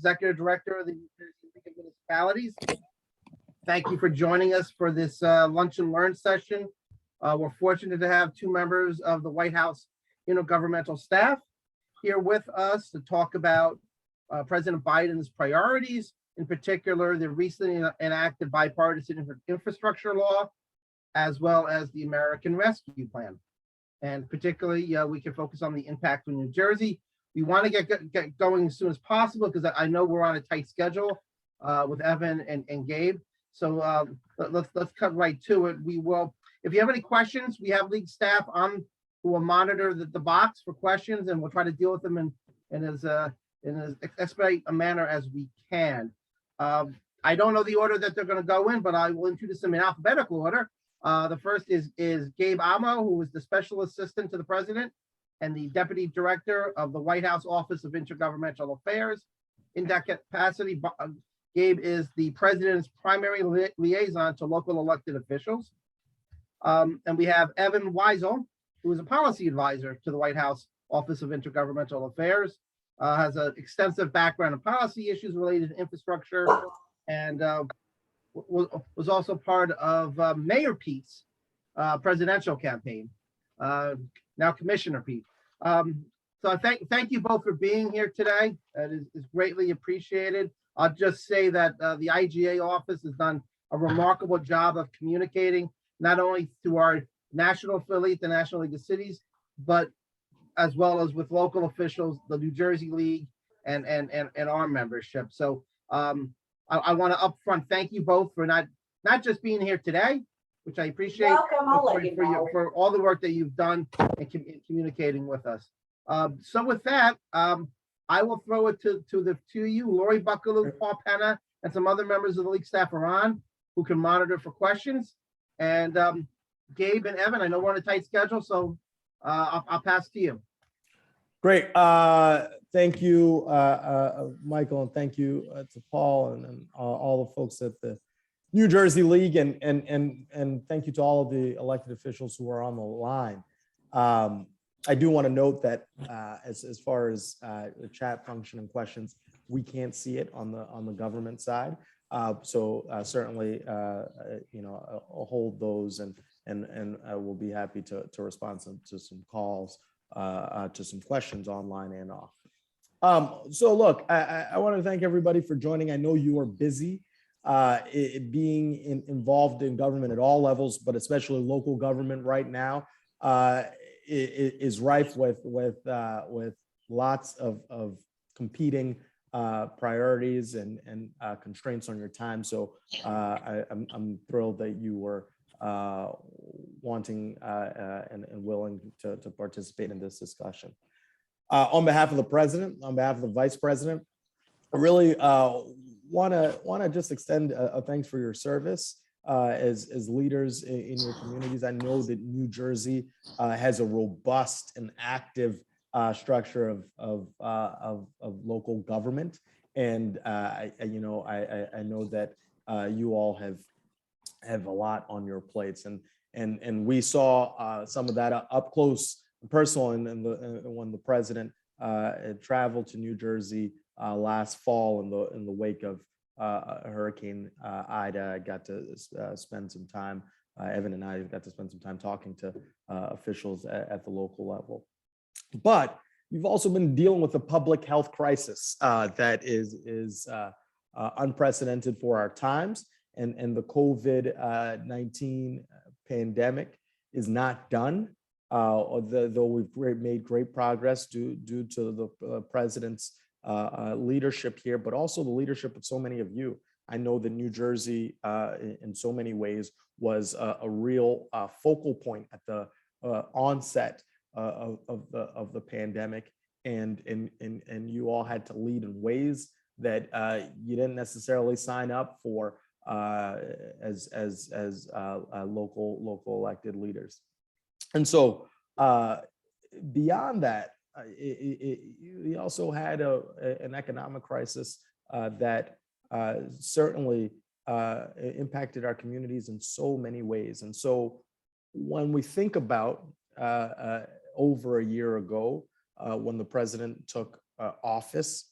Executive Director of the New Jersey League of Municipalities. Thank you for joining us for this lunch and learn session. We're fortunate to have two members of the White House intergovernmental staff here with us to talk about President Biden's priorities, in particular, the recently enacted bipartisan infrastructure law, as well as the American Rescue Plan. And particularly, we can focus on the impact on New Jersey. We want to get going as soon as possible because I know we're on a tight schedule with Evan and Gabe. So let's cut right to it. We will, if you have any questions, we have league staff on who will monitor the box for questions, and we'll try to deal with them in as expedite a manner as we can. I don't know the order that they're going to go in, but I will introduce them in alphabetical order. The first is Gabe Amo, who is the Special Assistant to the President and the Deputy Director of the White House Office of Intergovernmental Affairs. In that capacity, Gabe is the President's primary liaison to local elected officials. And we have Evan Weisel, who is a policy advisor to the White House Office of Intergovernmental Affairs, has an extensive background in policy issues related to infrastructure, and was also part of Mayor Pete's presidential campaign, now Commissioner Pete. So thank you both for being here today. It is greatly appreciated. I'll just say that the IGA office has done a remarkable job of communicating, not only through our national affiliate, the National League of Cities, but as well as with local officials, the New Jersey League and our membership. So I want to upfront thank you both for not just being here today, which I appreciate. Welcome, I'll let you know. For all the work that you've done in communicating with us. So with that, I will throw it to the two of you, Lori Buckaloo, Paul Penna, and some other members of the league staff are on who can monitor for questions. And Gabe and Evan, I know we're on a tight schedule, so I'll pass to you. Great. Thank you, Michael, and thank you to Paul and all the folks at the New Jersey League, and thank you to all of the elected officials who are on the line. I do want to note that as far as the chat function and questions, we can't see it on the government side. So certainly, I'll hold those and I will be happy to respond to some calls, to some questions online and off. So look, I want to thank everybody for joining. I know you are busy. Being involved in government at all levels, but especially local government right now, is rife with lots of competing priorities and constraints on your time. So I'm thrilled that you were wanting and willing to participate in this discussion. On behalf of the president, on behalf of the vice president, I really want to just extend a thanks for your service as leaders in your communities. I know that New Jersey has a robust and active structure of local government, and I know that you all have a lot on your plates, and we saw some of that up close and personal when the president traveled to New Jersey last fall in the wake of Hurricane Ida. I got to spend some time, Evan and I got to spend some time talking to officials at the local level. But you've also been dealing with a public health crisis that is unprecedented for our times, and the COVID-19 pandemic is not done, though we've made great progress due to the president's leadership here, but also the leadership of so many of you. I know that New Jersey, in so many ways, was a real focal point at the onset of the pandemic, and you all had to lead in ways that you didn't necessarily sign up for as local elected leaders. And so beyond that, we also had an economic crisis that certainly impacted our communities in so many ways. And so when we think about over a year ago, when the president took office,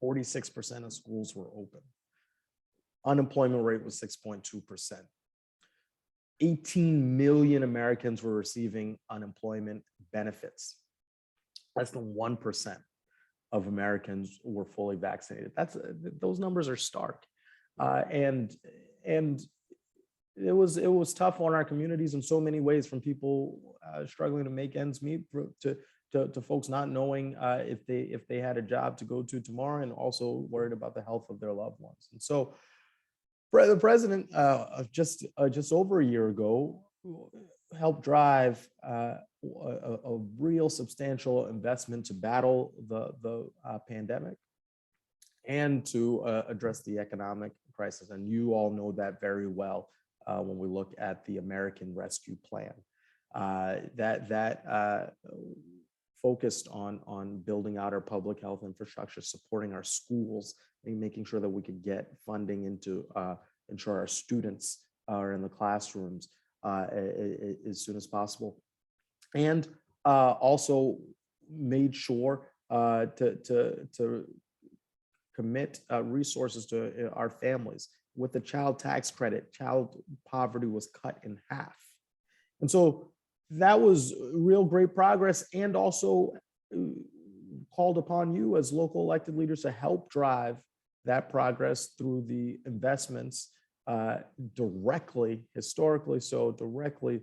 46% of schools were open. Unemployment rate was 6.2%. 18 million Americans were receiving unemployment benefits. Less than 1% of Americans were fully vaccinated. Those numbers are stark, and it was tough on our communities in so many ways, from people struggling to make ends meet to folks not knowing if they had a job to go to tomorrow, and also worried about the health of their loved ones. And so the president just over a year ago helped drive a real substantial investment to battle the pandemic and to address the economic crisis. And you all know that very well when we look at the American Rescue Plan that focused on building out our public health infrastructure, supporting our schools, and making sure that we could get funding into ensure our students are in the classrooms as soon as possible, and also made sure to commit resources to our families. With the child tax credit, child poverty was cut in half. And so that was real great progress, and also called upon you as local elected leaders to help drive that progress through the investments directly, historically so, directly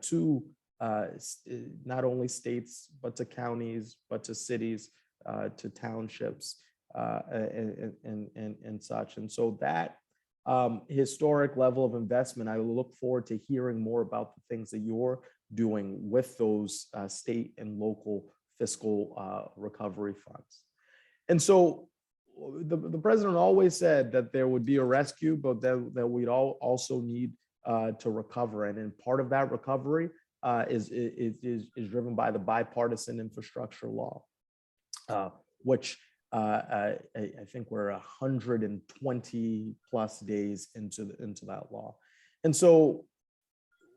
to not only states, but to counties, but to cities, to townships, and such. And so that historic level of investment, I look forward to hearing more about the things that you're doing with those state and local fiscal recovery funds. And so the president always said that there would be a rescue, but that we'd all also need to recover. And part of that recovery is driven by the bipartisan infrastructure law, which I think we're 120 plus days into that law. And so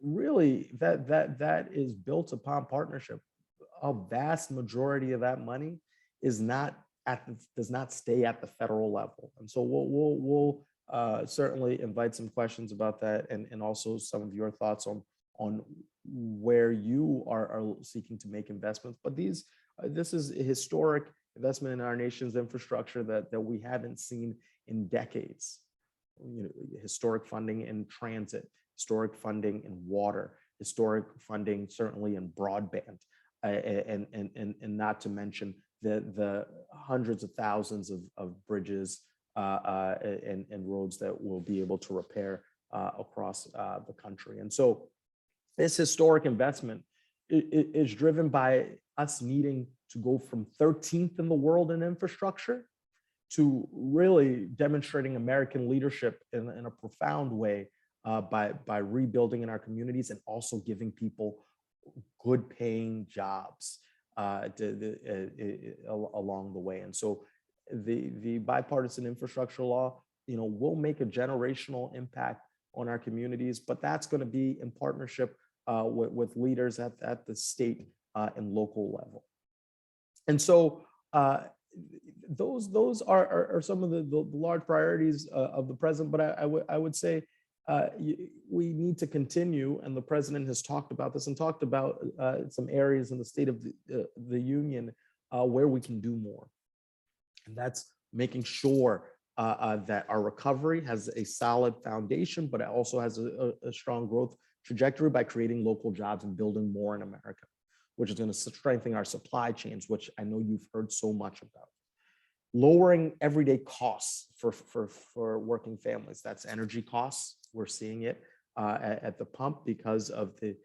really that is built upon partnership. A vast majority of that money does not stay at the federal level. And so we'll certainly invite some questions about that, and also some of your thoughts on where you are seeking to make investments. But this is a historic investment in our nation's infrastructure that we haven't seen in decades. Historic funding in transit, historic funding in water, historic funding certainly in broadband, and not to mention the hundreds of thousands of bridges and roads that we'll be able to repair across the country. And so this historic investment is driven by us needing to go from 13th in the world in infrastructure to really demonstrating American leadership in a profound way by rebuilding in our communities, and also giving people good paying jobs along the way. And so the bipartisan infrastructure law, will make a generational impact on our communities, but that's going to be in partnership with leaders at the state and local level. And so those are some of the large priorities of the president. But I would say we need to continue, and the president has talked about this and talked about some areas in the State of the Union where we can do more. And that's making sure that our recovery has a solid foundation, but it also has a strong growth trajectory by creating local jobs and building more in America, which is going to strengthen our supply chains, which I know you've heard so much about. Lowering everyday costs for working families. That's energy costs. We're seeing it at the pump because of the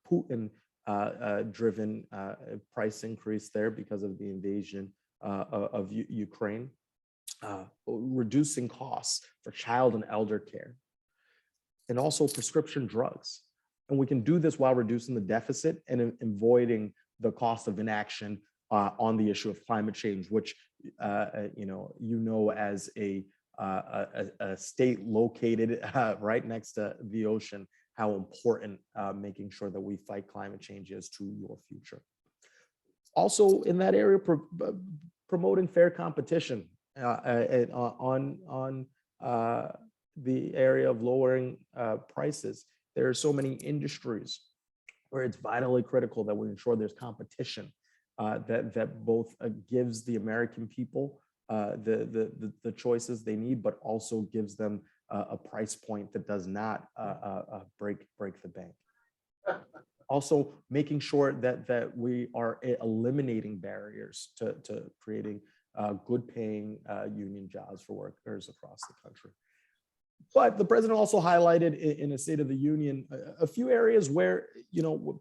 Putin driven price increase there because of the invasion of Ukraine. Reducing costs for child and elder care, and also prescription drugs. And we can do this while reducing the deficit and avoiding the cost of inaction on the issue of climate change, which as a state located right next to the ocean, how important making sure that we fight climate change is to your future. Also in that area, promoting fair competition on the area of lowering prices. There are so many industries where it's vitally critical that we ensure there's competition that both gives the American people the choices they need, but also gives them a price point that does not break the bank. Also, making sure that we are eliminating barriers to creating good paying union jobs for workers across the country. But the president also highlighted in a State of the Union a few areas where,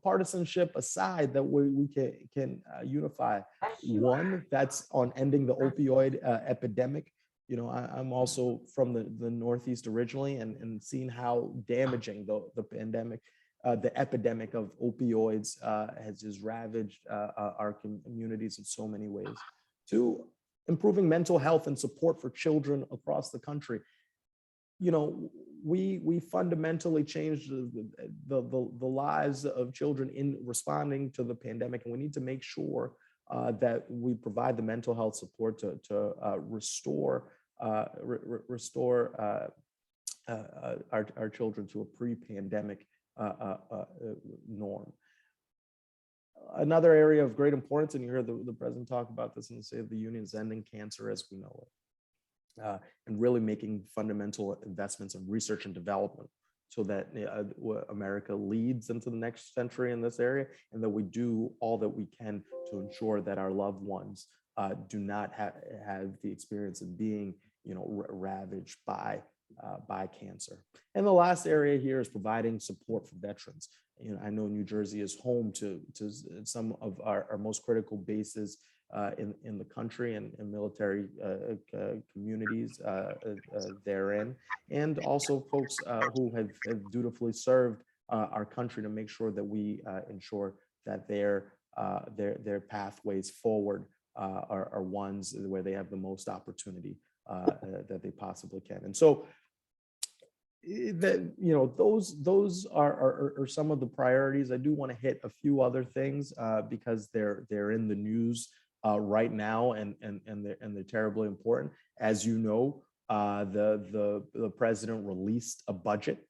partisanship aside, that we can unify. One, that's on ending the opioid epidemic. I'm also from the Northeast originally, and seeing how damaging the pandemic, the epidemic of opioids has just ravaged our communities in so many ways. Two, improving mental health and support for children across the country. We fundamentally changed the lives of children in responding to the pandemic, and we need to make sure that we provide the mental health support to restore our children to a pre-pandemic norm. Another area of great importance, and you heard the president talk about this in the State of the Union, is ending cancer as we know it, and really making fundamental investments in research and development so that America leads into the next century in this area, and that we do all that we can to ensure that our loved ones do not have the experience of being ravaged by cancer. And the last area here is providing support for veterans. I know New Jersey is home to some of our most critical bases in the country and military communities therein, and also folks who have dutifully served our country, to make sure that we ensure that their pathways forward are ones where they have the most opportunity that they possibly can. And so those are some of the priorities. I do want to hit a few other things because they're in the news right now, and they're terribly important. As you know, the president released a budget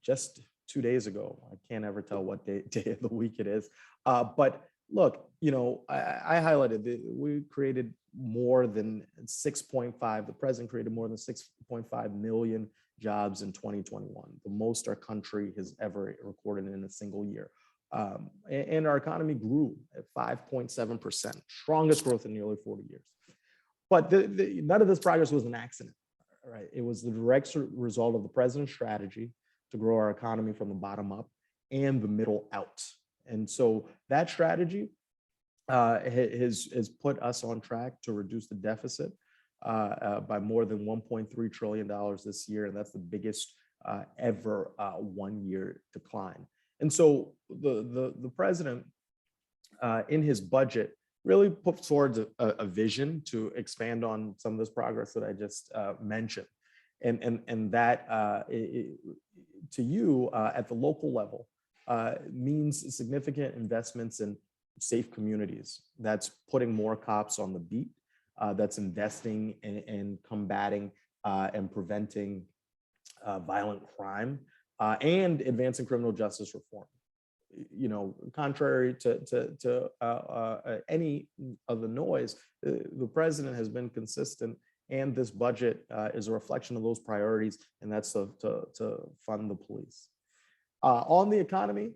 just 2 days ago. I can't ever tell what day of the week it is. But look, I highlighted that we created more than 6.5. The president created more than 6.5 million jobs in 2021, the most our country has ever recorded in a single year. And our economy grew at 5.7%, strongest growth in nearly 40 years. But none of this progress was an accident, right? It was the direct result of the president's strategy to grow our economy from the bottom up and the middle out. And so that strategy has put us on track to reduce the deficit by more than $1.3 trillion this year, and that's the biggest ever one-year decline. And so the president, in his budget, really put forward a vision to expand on some of this progress that I just mentioned, and that to you at the local level means significant investments in safe communities. That's putting more cops on the beat. That's investing in combating and preventing violent crime, and advancing criminal justice reform. Contrary to any of the noise, the president has been consistent, and this budget is a reflection of those priorities, and that's to fund the police. On the economy,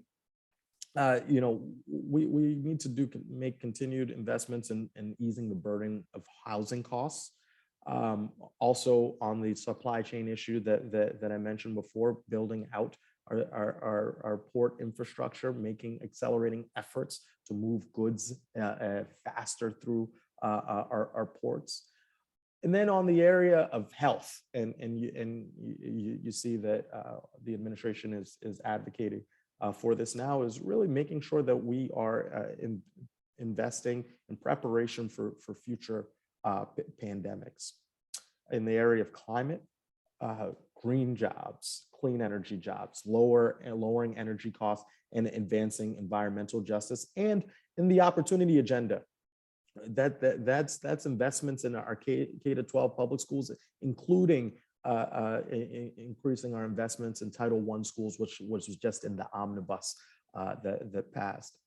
we need to make continued investments in easing the burden of housing costs. Also on the supply chain issue that I mentioned before, building out our port infrastructure, accelerating efforts to move goods faster through our ports. And then on the area of health, and you see that the administration is advocating for this now, is really making sure that we are investing in preparation for future pandemics. In the area of climate, green jobs, clean energy jobs, lowering energy costs, and advancing environmental justice. And in the opportunity agenda, that's investments in our K-12 public schools, including increasing our investments in Title I schools, which was just in the omnibus that passed.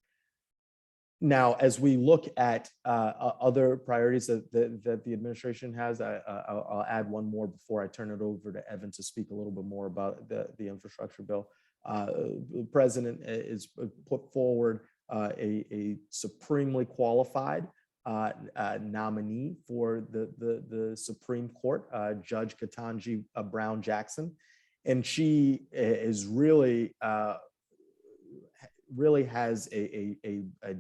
Now, as we look at other priorities that the administration has, I'll add one more before I turn it over to Evan to speak a little bit more about the infrastructure bill. The president is put forward a supremely qualified nominee for the Supreme Court, Judge Ketanji Brown Jackson, and she is really has a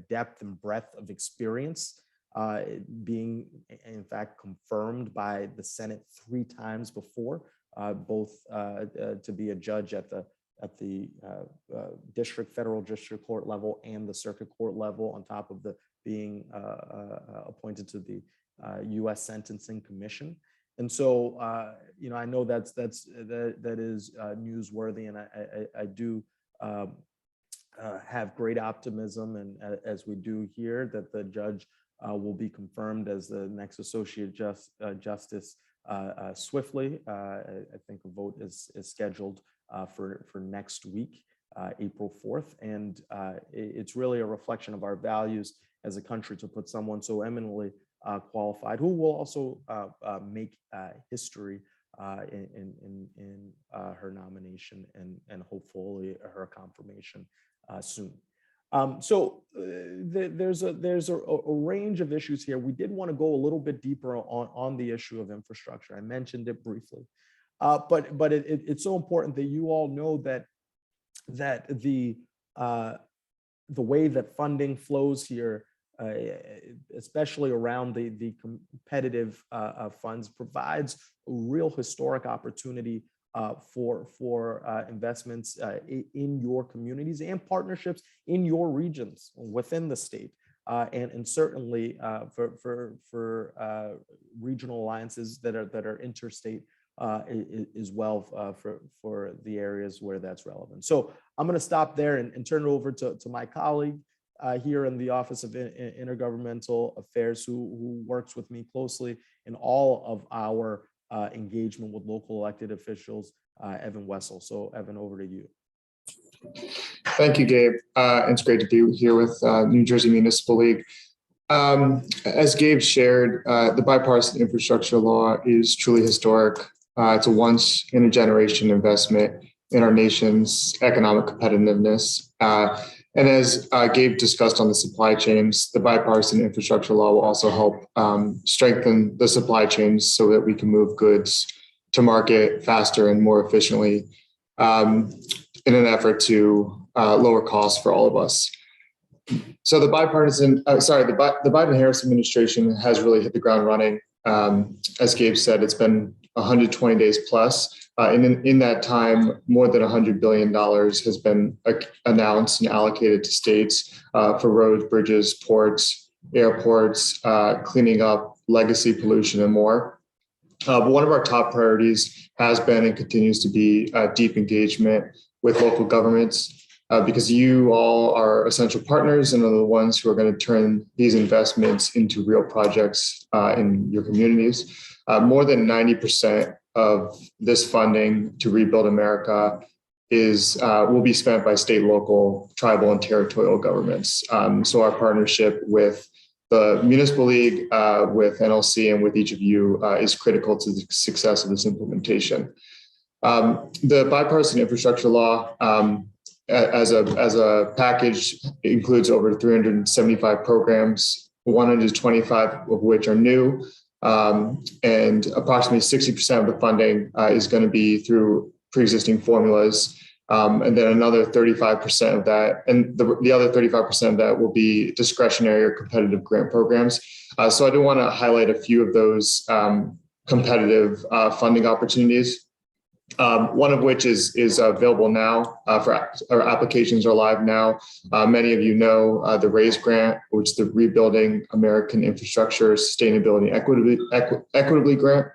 depth and breadth of experience, being in fact confirmed by the Senate 3 times before, both to be a judge at the federal district court level and the circuit court level, on top of being appointed to the U.S. Sentencing Commission. And so, I know that is newsworthy, and I do have great optimism, and as we do here, that the judge will be confirmed as the next associate justice swiftly. I think a vote is scheduled for next week, April 4th, and it's really a reflection of our values as a country to put someone so eminently qualified, who will also make history in her nomination and hopefully her confirmation soon. So there's a range of issues here. We did want to go a little bit deeper on the issue of infrastructure. I mentioned it briefly, but it's so important that you all know that the way that funding flows here, especially around the competitive funds, provides a real historic opportunity for investments in your communities and partnerships in your regions within the state, and certainly for regional alliances that are interstate as well, for the areas where that's relevant. So I'm going to stop there and turn it over to my colleague here in the Office of Intergovernmental Affairs, who works with me closely in all of our engagement with local elected officials, Evan Wessel. So Evan, over to you. Thank you, Gabe. It's great to be here with New Jersey Municipal League. As Gabe shared, the bipartisan infrastructure law is truly historic. It's a once in a generation investment in our nation's economic competitiveness. And as Gabe discussed on the supply chains, the bipartisan infrastructure law will also help strengthen the supply chains so that we can move goods to market faster and more efficiently, in an effort to lower costs for all of us. So the Biden-Harris administration has really hit the ground running. As Gabe said, it's been 120 days plus. And in that time, more than $100 billion has been announced and allocated to states for roads, bridges, ports, airports, cleaning up legacy pollution and more. But one of our top priorities has been and continues to be deep engagement with local governments, because you all are essential partners and are the ones who are going to turn these investments into real projects in your communities. More than 90% of this funding to rebuild America will be spent by state, local, tribal, and territorial governments. So our partnership with the Municipal League, with NLC, and with each of you is critical to the success of this implementation. The bipartisan infrastructure law, as a package, includes over 375 programs, 125 of which are new, and approximately 60% of the funding is going to be through pre-existing formulas, and then another 35% of that, and the other 35% of that will be discretionary or competitive grant programs. So I do want to highlight a few of those competitive funding opportunities. One of which is available now, our applications are live now. Many of you know the RAISE grant, which is the Rebuilding American Infrastructure Sustainability Equitably grant.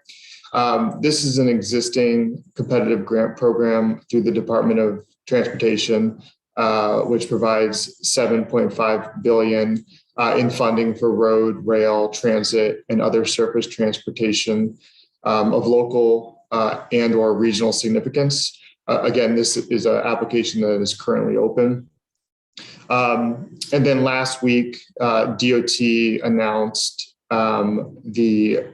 This is an existing competitive grant program through the Department of Transportation, which provides $7.5 billion in funding for road, rail, transit, and other surface transportation of local and or regional significance. Again, this is an application that is currently open. And then last week, DOT announced the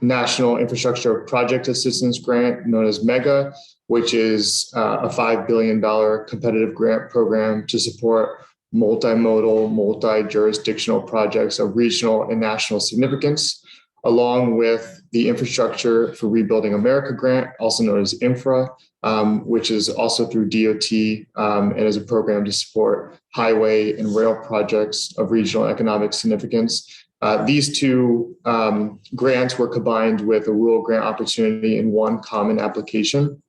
National Infrastructure Project Assistance Grant, known as MEGA, which is a $5 billion competitive grant program to support multimodal, multi-jurisdictional projects of regional and national significance, along with the Infrastructure for Rebuilding America grant, also known as INFRA, which is also through DOT and is a program to support highway and rail projects of regional economic significance. These two grants were combined with a rural grant opportunity in one common application.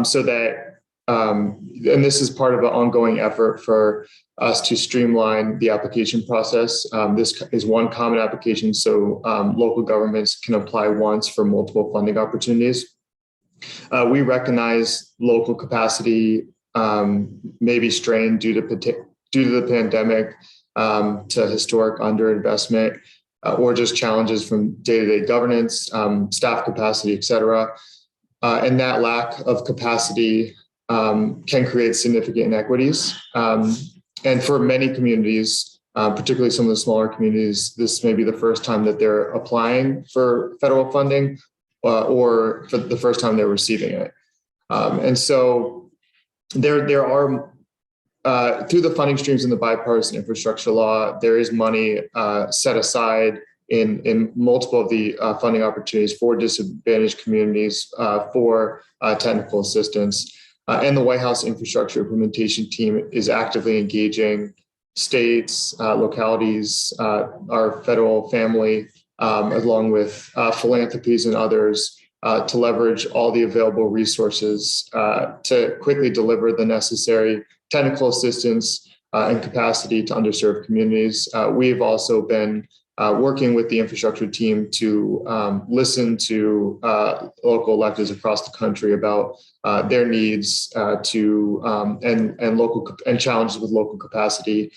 So that, and this is part of an ongoing effort for us to streamline the application process. This is one common application, so local governments can apply once for multiple funding opportunities. We recognize local capacity may be strained due to the pandemic, to historic underinvestment, or just challenges from day-to-day governance, staff capacity, et cetera. And that lack of capacity can create significant inequities. And for many communities, particularly some of the smaller communities, this may be the first time that they're applying for federal funding or for the first time they're receiving it. And so there are, through the funding streams in the bipartisan infrastructure law, there is money set aside in multiple of the funding opportunities for disadvantaged communities for technical assistance. And the White House Infrastructure Implementation Team is actively engaging states, localities, our federal family, along with philanthropies and others to leverage all the available resources to quickly deliver the necessary technical assistance and capacity to underserved communities. We've also been working with the infrastructure team to listen to local electeds across the country about their needs and local and challenges with local capacity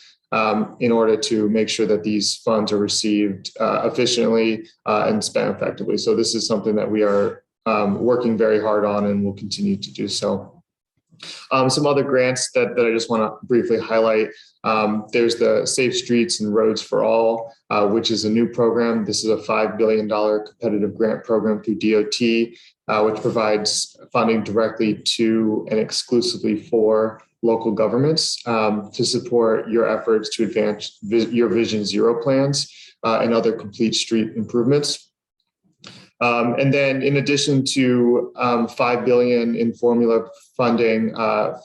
in order to make sure that these funds are received efficiently and spent effectively. So this is something that we are working very hard on and will continue to do so. Some other grants that I just want to briefly highlight. There's the Safe Streets and Roads for All, which is a new program. This is a $5 billion competitive grant program through DOT, which provides funding directly to and exclusively for local governments to support your efforts to advance your Vision Zero plans and other complete street improvements. And then in addition to $5 billion in formula funding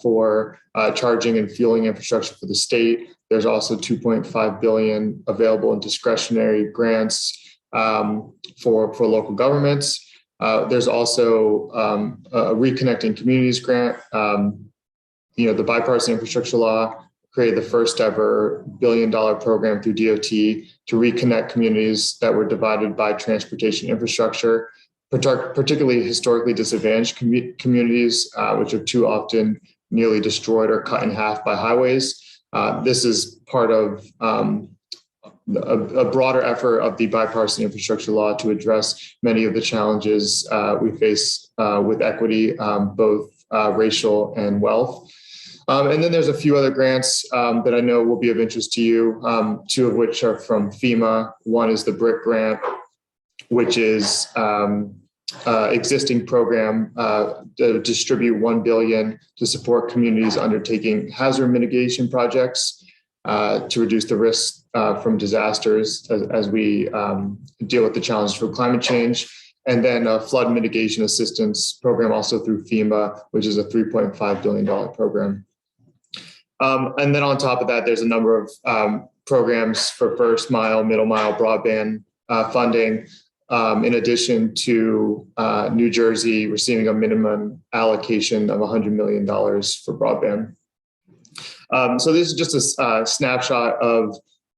for charging and fueling infrastructure for the state, there's also $2.5 billion available in discretionary grants for local governments. There's also a Reconnecting Communities grant. The bipartisan infrastructure law created the first ever $1 billion program through DOT to reconnect communities that were divided by transportation infrastructure, particularly historically disadvantaged communities, which are too often nearly destroyed or cut in half by highways. This is part of a broader effort of the bipartisan infrastructure law to address many of the challenges we face with equity, both racial and wealth. And then there's a few other grants that I know will be of interest to you, two of which are from FEMA. One is the BRIC grant, which is existing program to distribute $1 billion to support communities undertaking hazard mitigation projects to reduce the risk from disasters as we deal with the challenges for climate change. And then a flood mitigation assistance program also through FEMA, which is a $3.5 billion program. And then on top of that, there's a number of programs for first mile, middle mile broadband funding, in addition to New Jersey receiving a minimum allocation of $100 million for broadband. So this is just a snapshot of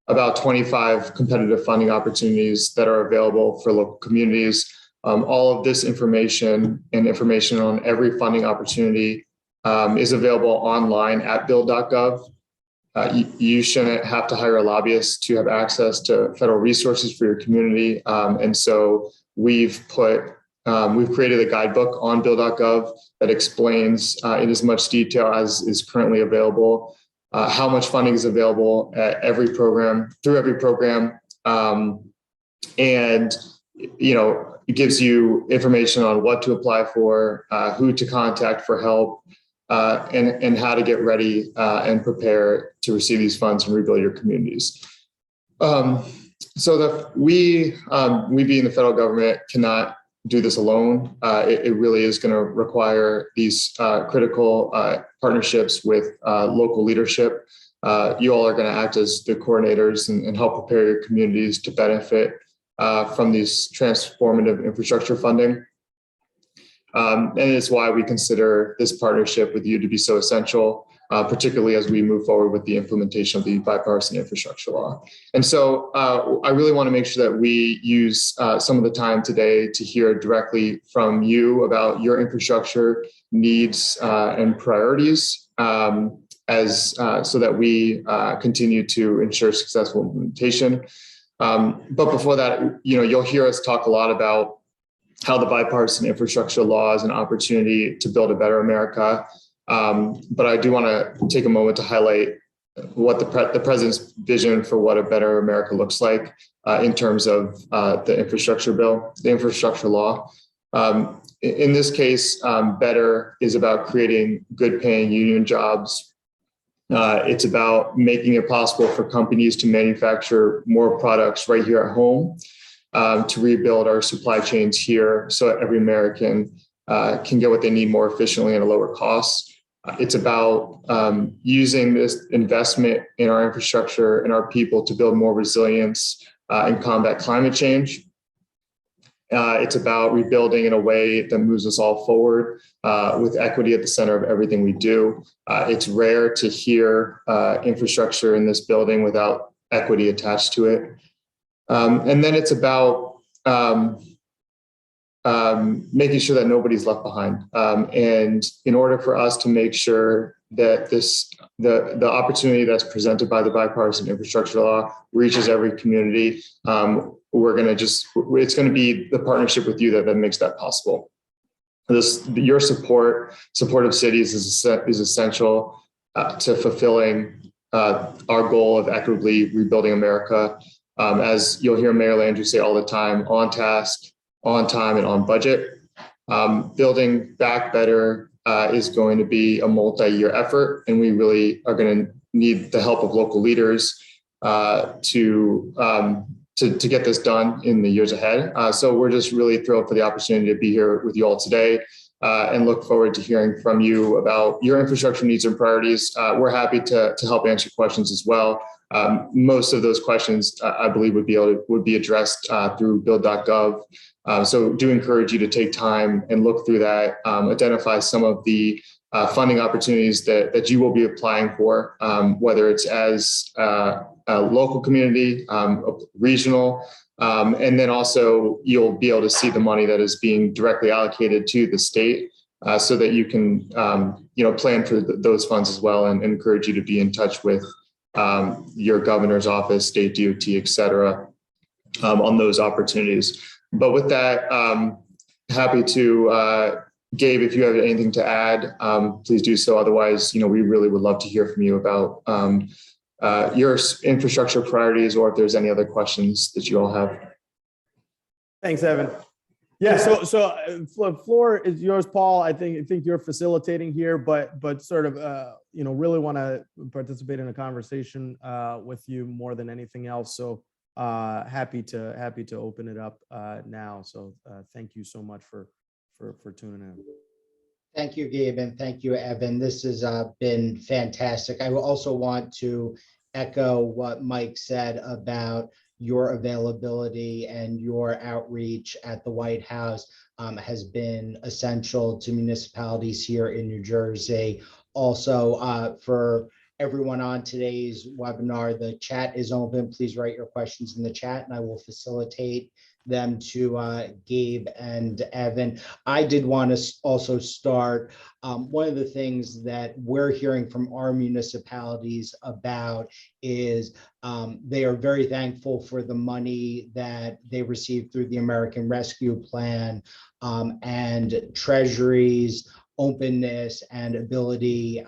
about 25 competitive funding opportunities that are available for local communities. All of this information and information on every funding opportunity is available online at bill.gov. You shouldn't have to hire a lobbyist to have access to federal resources for your community. And so we've created a guidebook on bill.gov that explains in as much detail as is currently available, how much funding is available at every program, through every program. And, it gives you information on what to apply for, who to contact for help, and how to get ready and prepare to receive these funds and rebuild your communities. So we being the federal government cannot do this alone. It really is going to require these critical partnerships with local leadership. You all are going to act as the coordinators and help prepare your communities to benefit from these transformative infrastructure funding. And it's why we consider this partnership with you to be so essential, particularly as we move forward with the implementation of the bipartisan infrastructure law. And so I really want to make sure that we use some of the time today to hear directly from you about your infrastructure needs and priorities, so that we continue to ensure successful implementation. But before that, you'll hear us talk a lot about how the bipartisan infrastructure law is an opportunity to build a better America. But I do want to take a moment to highlight what the president's vision for what a better America looks like in terms of the infrastructure bill, the infrastructure law. In this case, better is about creating good paying union jobs. It's about making it possible for companies to manufacture more products right here at home, to rebuild our supply chains here so that every American can get what they need more efficiently at a lower cost. It's about using this investment in our infrastructure and our people to build more resilience and combat climate change. It's about rebuilding in a way that moves us all forward with equity at the center of everything we do. It's rare to hear infrastructure in this building without equity attached to it. And then it's about making sure that nobody's left behind. And in order for us to make sure that the opportunity that's presented by the bipartisan infrastructure law reaches every community, it's going to be the partnership with you that makes that possible. Your support of cities is essential to fulfilling our goal of equitably rebuilding America. As you'll hear Mayor Landry say all the time, on task, on time, and on budget. Building back better is going to be a multi-year effort, and we really are going to need the help of local leaders to get this done in the years ahead. So we're just really thrilled for the opportunity to be here with you all today, and look forward to hearing from you about your infrastructure needs and priorities. We're happy to help answer questions as well. Most of those questions, I believe, would be addressed through bill.gov. So do encourage you to take time and look through that, identify some of the funding opportunities that you will be applying for, whether it's as a local community, regional, and then also you'll be able to see the money that is being directly allocated to the state, so that you can plan for those funds as well, and encourage you to be in touch with your governor's office, state DOT, et cetera, on those opportunities. But with that, happy to, Gabe, if you have anything to add, please do so. Otherwise, we really would love to hear from you about your infrastructure priorities, or if there's any other questions that you all have. Thanks, Evan. Yeah, so floor is yours, Paul. I think you're facilitating here, but sort of really want to participate in a conversation with you more than anything else. So happy to open it up now. So thank you so much for tuning in. Thank you, Gabe, and thank you, Evan. This has been fantastic. I also want to echo what Mike said about your availability and your outreach at the White House has been essential to municipalities here in New Jersey. Also, for everyone on today's webinar, the chat is open. Please write your questions in the chat and I will facilitate them to Gabe and Evan. I did want to also start. One of the things that we're hearing from our municipalities about is they are very thankful for the money that they received through the American Rescue Plan, and Treasury's openness and ability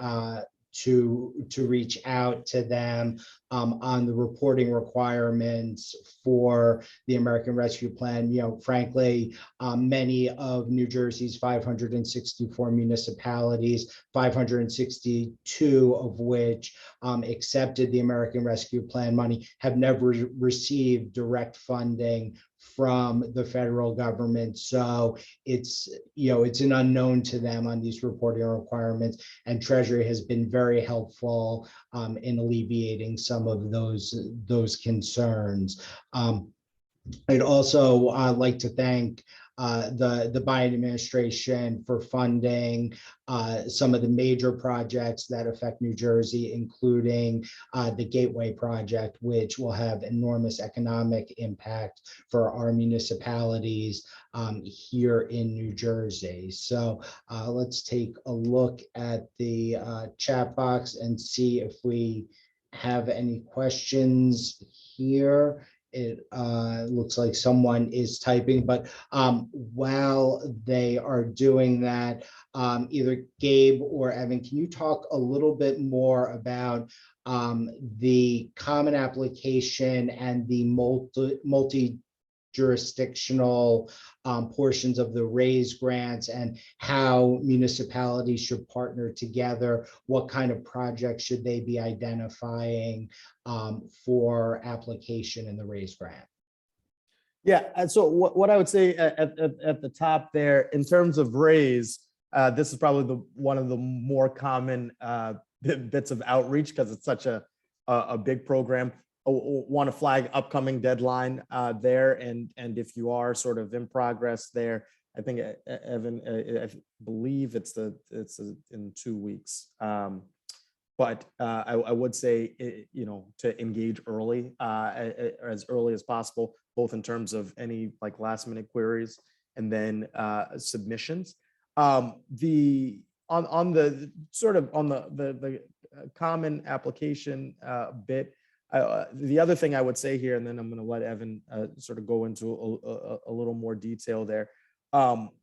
to reach out to them on the reporting requirements for the American Rescue Plan. You know, frankly, many of New Jersey's 564 municipalities, 562 of which accepted the American Rescue Plan money, have never received direct funding from the federal government. So it's, you know, it's an unknown to them on these reporting requirements, and Treasury has been very helpful in alleviating some of those concerns. I'd also like to thank the Biden administration for funding some of the major projects that affect New Jersey, including the Gateway project, which will have enormous economic impact for our municipalities here in New Jersey. So let's take a look at the chat box and see if we have any questions here. It looks like someone is typing, but while they are doing that, either Gabe or Evan, can you talk a little bit more about the common application and the multi-jurisdictional portions of the RAISE grants, and how municipalities should partner together? What kind of projects should they be identifying for application in the RAISE grant? Yeah, and so what I would say at the top there, in terms of RAISE, this is probably one of the more common bits of outreach, because it's such a big program. I want to flag upcoming deadline there, and if you are sort of in progress there, I think Evan, I believe it's in 2 weeks. But I would say, you know, to engage early, as early as possible, both in terms of any like last minute queries and then submissions. On the common application bit, the other thing I would say here, and then I'm going to let Evan sort of go into a little more detail there,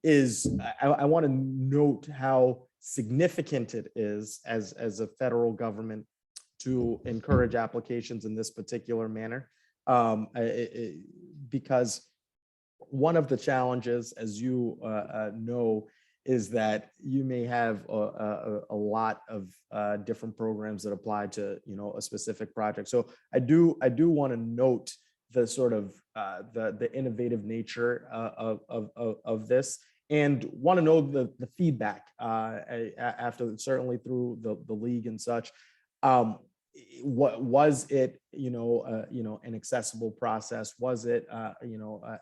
is I want to note how significant it is as a federal government to encourage applications in this particular manner, because one of the challenges, as you know, is that you may have a lot of different programs that apply to, you know, a specific project. So I do want to note the sort of the innovative nature of this, and want to know the feedback after, certainly through the league and such. What was it, you know, an accessible process? Was it,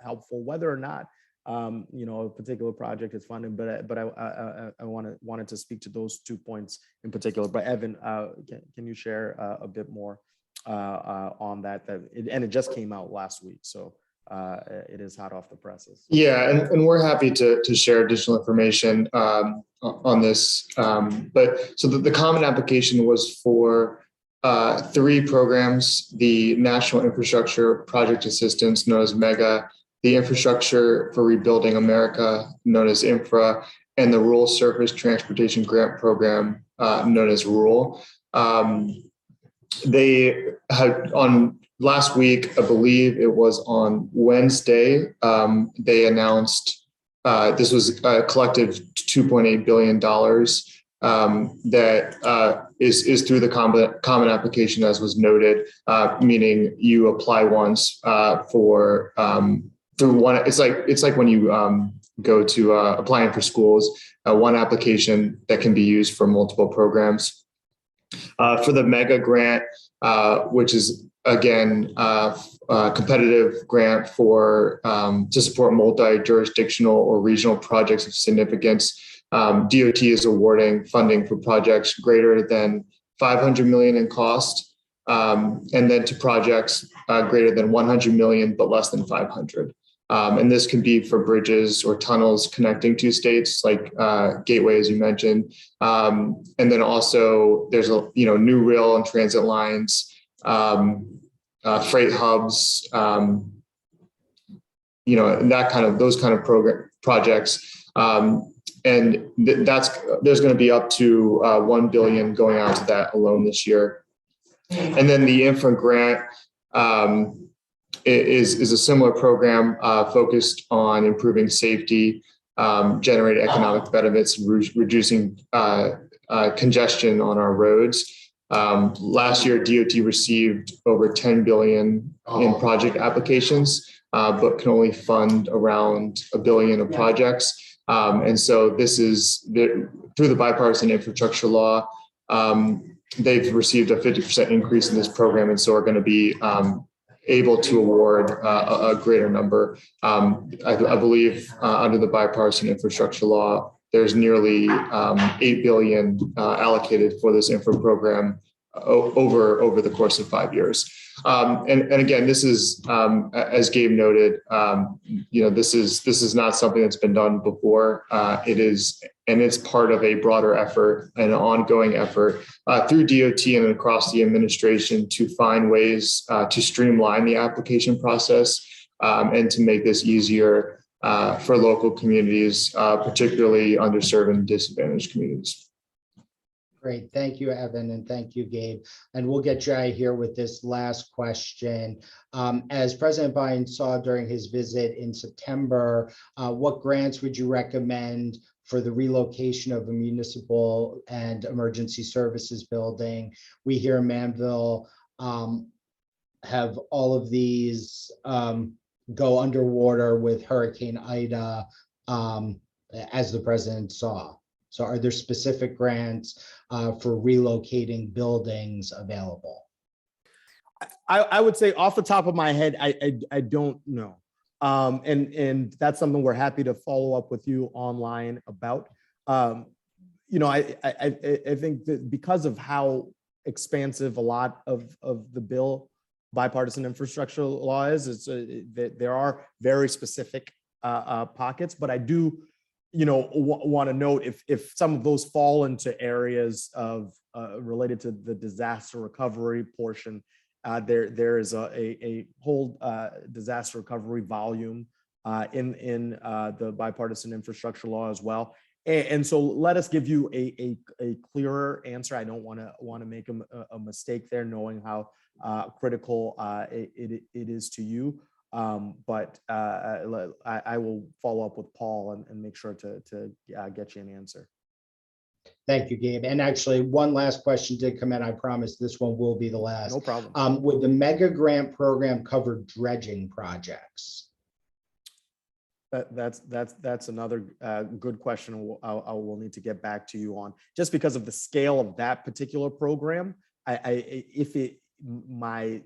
helpful? Whether or not, you know, a particular project is funded, but I wanted to speak to those 2 points in particular. But Evan, can you share a bit more on that? And it just came out last week, so it is hot off the presses. Yeah, and we're happy to share additional information on this. But so the common application was for 3 programs: the National Infrastructure Project Assistance, known as MEGA, the Infrastructure for Rebuilding America, known as INFRA, and the Rural Surface Transportation Grant Program, known as RURAL. They had, on last week, I believe it was on Wednesday, they announced this was a collective $2.8 billion that is through the common application, as was noted, meaning you apply once for through one. It's like when you go to applying for schools, one application that can be used for multiple programs. For the MEGA grant, which is again a competitive grant for to support multi-jurisdictional or regional projects of significance, DOT is awarding funding for projects greater than $500 million in cost, and then to projects greater than $100 million but less than $500. And this can be for bridges or tunnels connecting two states, like Gateway, as you mentioned. And then also there's new rail and transit lines, freight hubs, those kind of projects. And there's going to be up to 1 billion going out to that alone this year. And then the infra grant is a similar program focused on improving safety, generating economic benefits, reducing congestion on our roads. Last year, DOT received over 10 billion in project applications, but can only fund around $1 billion of projects. And so this is through the bipartisan infrastructure law. They've received a 50% increase in this program, and so are going to be able to award a greater number. I believe under the bipartisan infrastructure law, there's nearly 8 billion allocated for this infra program over the course of 5 years. And again, this is, as Gabe noted, this is not something that's been done before. It's part of a broader effort, an ongoing effort through DOT and across the administration to find ways to streamline the application process and to make this easier for local communities, particularly underserved and disadvantaged communities. Great. Thank you, Evan, and thank you, Gabe. And we'll get you out of here with this last question. As President Biden saw during his visit in September, what grants would you recommend for the relocation of a municipal and emergency services building? We here in Manville have all of these go underwater with Hurricane Ida, as the president saw. So are there specific grants for relocating buildings available? I would say off the top of my head, I don't know. And that's something we're happy to follow up with you online about. I think that because of how expansive a lot of the bill bipartisan infrastructure law is, there are very specific pockets, but I do want to note if some of those fall into areas of related to the disaster recovery portion, there is a whole disaster recovery volume in the bipartisan infrastructure law as well. And so let us give you a clearer answer. I don't want to make a mistake there, knowing how critical it is to you. But I will follow up with Paul and make sure to get you an answer. Thank you, Gabe. And actually, one last question did come in. I promise this one will be the last. No problem. Would the mega grant program cover dredging projects? That's another good question. I will need to get back to you on, just because of the scale of that particular program. My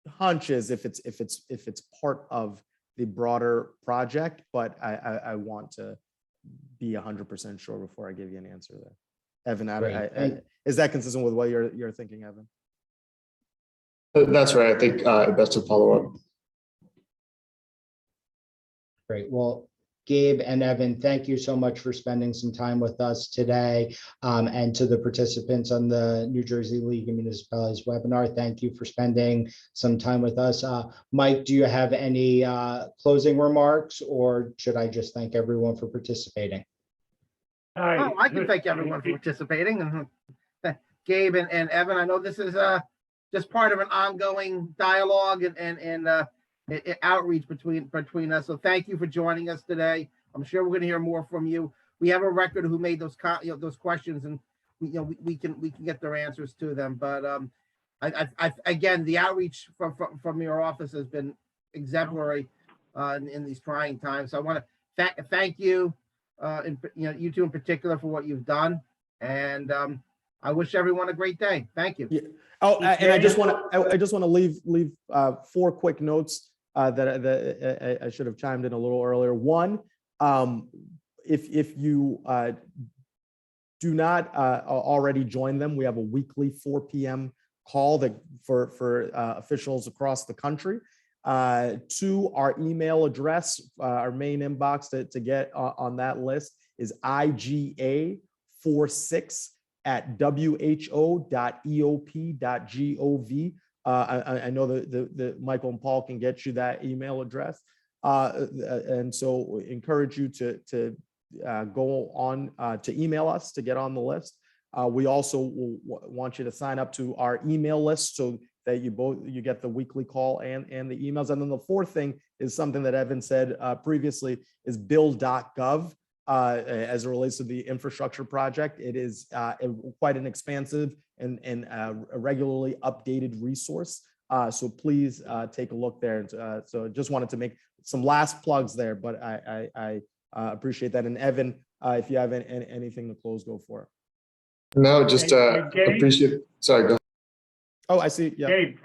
hunch is if it's part of the broader project, but I want to be 100% sure before I give you an answer there. Evan, is that consistent with what you're thinking, Evan? That's right. I think best to follow up. Great. Well, Gabe and Evan, thank you so much for spending some time with us today. And to the participants on the New Jersey League of Municipalities webinar, thank you for spending some time with us. Mike, do you have any closing remarks, or should I just thank everyone for participating? Oh, I can thank everyone for participating. And Gabe and Evan, I know this is just part of an ongoing dialogue and outreach between us. So thank you for joining us today. I'm sure we're going to hear more from you. We have a record of who made those those questions, and we can get their answers to them. But again, the outreach from your office has been exemplary in these trying times. So I want to thank you, you two in particular, for what you've done, and I wish everyone a great day. Thank you. Yeah. Oh, and I just want to leave 4 quick notes that I should have chimed in a little earlier. One, if you do not already join them, we have a weekly 4 p.m. call for officials across the country. to our email address. Our main inbox to get on that list is iga46@who.eop.gov. I know that Michael and Paul can get you that email address. And so encourage you to go on to email us to get on the list. We also want you to sign up to our email list so that you get the weekly call and the emails. And then the fourth thing is something that Evan said previously is bill.gov as it relates to the infrastructure project. It is quite an expansive and a regularly updated resource. So please take a look there. So just wanted to make some last plugs there, but I appreciate that. And Evan, if you have anything to close, go for it. No, just appreciate. Sorry, go ahead. Oh, I see. Yeah. Gabe,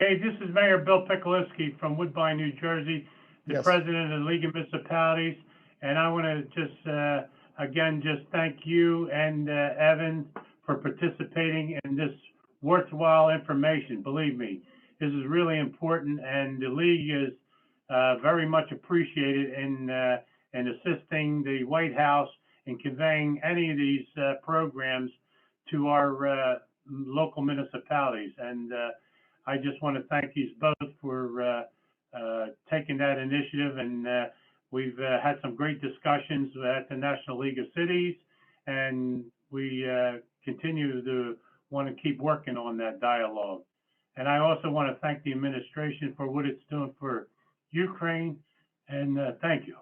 this is Mayor Bill Pikaliski from Woodbine, New Jersey, the Yes. president of the League of Municipalities. And I want to just, again, just thank you and Evan for participating in this worthwhile information. Believe me, this is really important, and the League is very much appreciated in assisting the White House in conveying any of these programs to our local municipalities. And I just want to thank you both for taking that initiative. And we've had some great discussions at the National League of Cities, and we continue to want to keep working on that dialogue. And I also want to thank the administration for what it's doing for Ukraine, and thank you.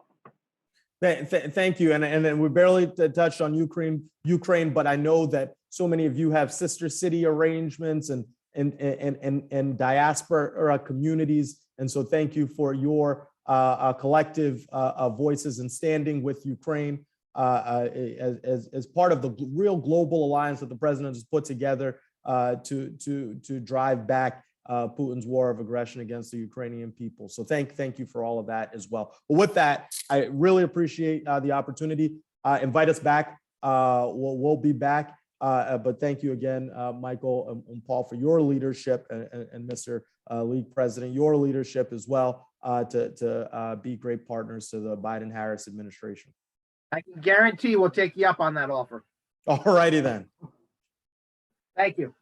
Thank you. And then we barely touched on Ukraine, but I know that so many of you have sister city arrangements and diaspora communities. And so thank you for your collective voices and standing with Ukraine as part of the real global alliance that the president has put together to drive back Putin's war of aggression against the Ukrainian people. So thank you for all of that as well. But with that, I really appreciate the opportunity. Invite us back. We'll be back. But thank you again, Michael and Paul, for your leadership, and Mr. League President, your leadership as well, to be great partners to the Biden-Harris administration. I can guarantee we'll take you up on that offer. All righty then. Thank you.